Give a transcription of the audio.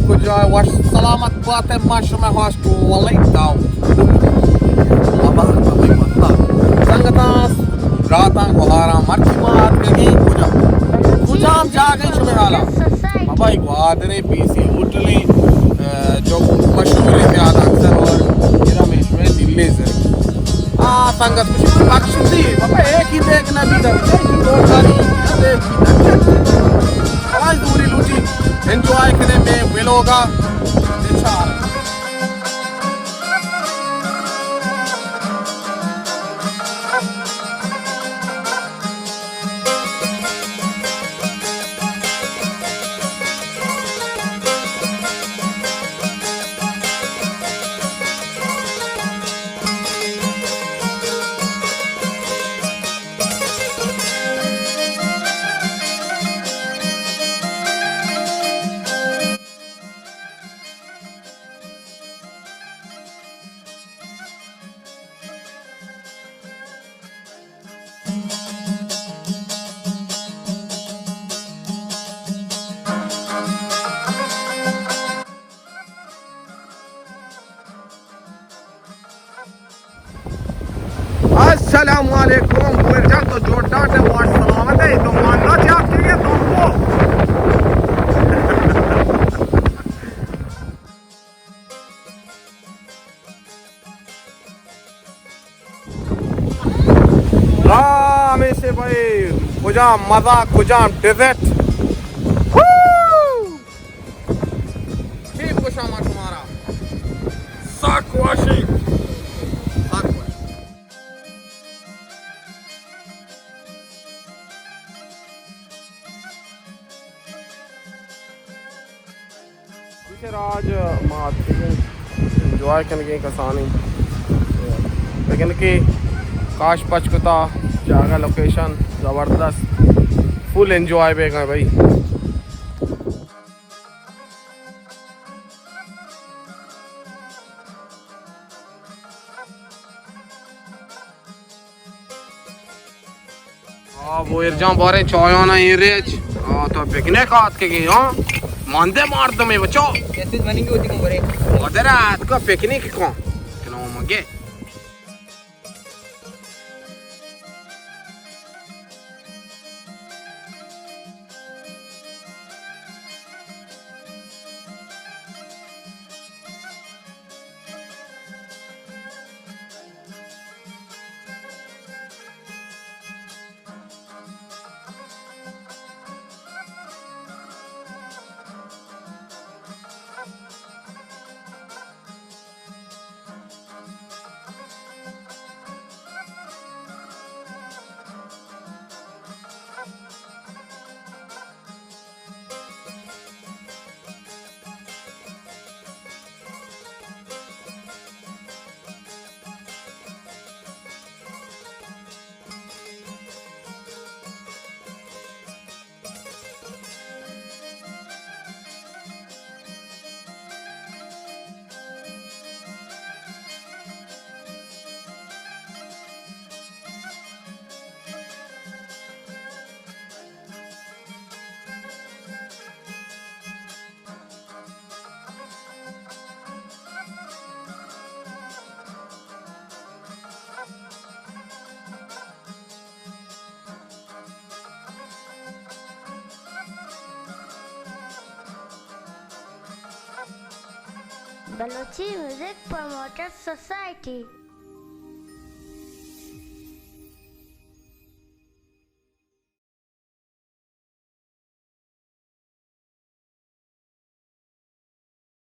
kujaya was salamat buat masuk me hostu walaitau. Abah kami mata. Sangatas ratan Gwadar marchimat kegi kuja. Kujam jagai shume hala. Abah Gwadar PC hotel जो मशहूर है प्यादा अक्सर और मेरा में दिल्ली से संगत कुछ बख्शती बाबा एक ही देखना भी था दो गाड़ी देख खलास दूरी लूटी एंजॉय करने में मिलोगा इंशाल्लाह अस्सलामुअलैकुम वेलकम तो जोरदार से वाट सलामत है तो मानना चाहिए आपके लिए तुमको में से भाई कुछ मजा कुछ डेजर्ट ठीक कुछ तुम्हारा साकवाशी आज इंजॉय करने कसानी लेकिन कि काश पचकुता जगह लोकेशन ज़बरदस्त फुल एंजॉय पे गए भाई वो इर्जा बारे चाय ना इरेज तो पिकनिक हाथ के गई हाँ मानते मार दो मैं बच्चों कैसे बनेंगे होती कौन बरे उधर रात को पिकनिक कौन किलो मगे Balochi Music Promoter Society.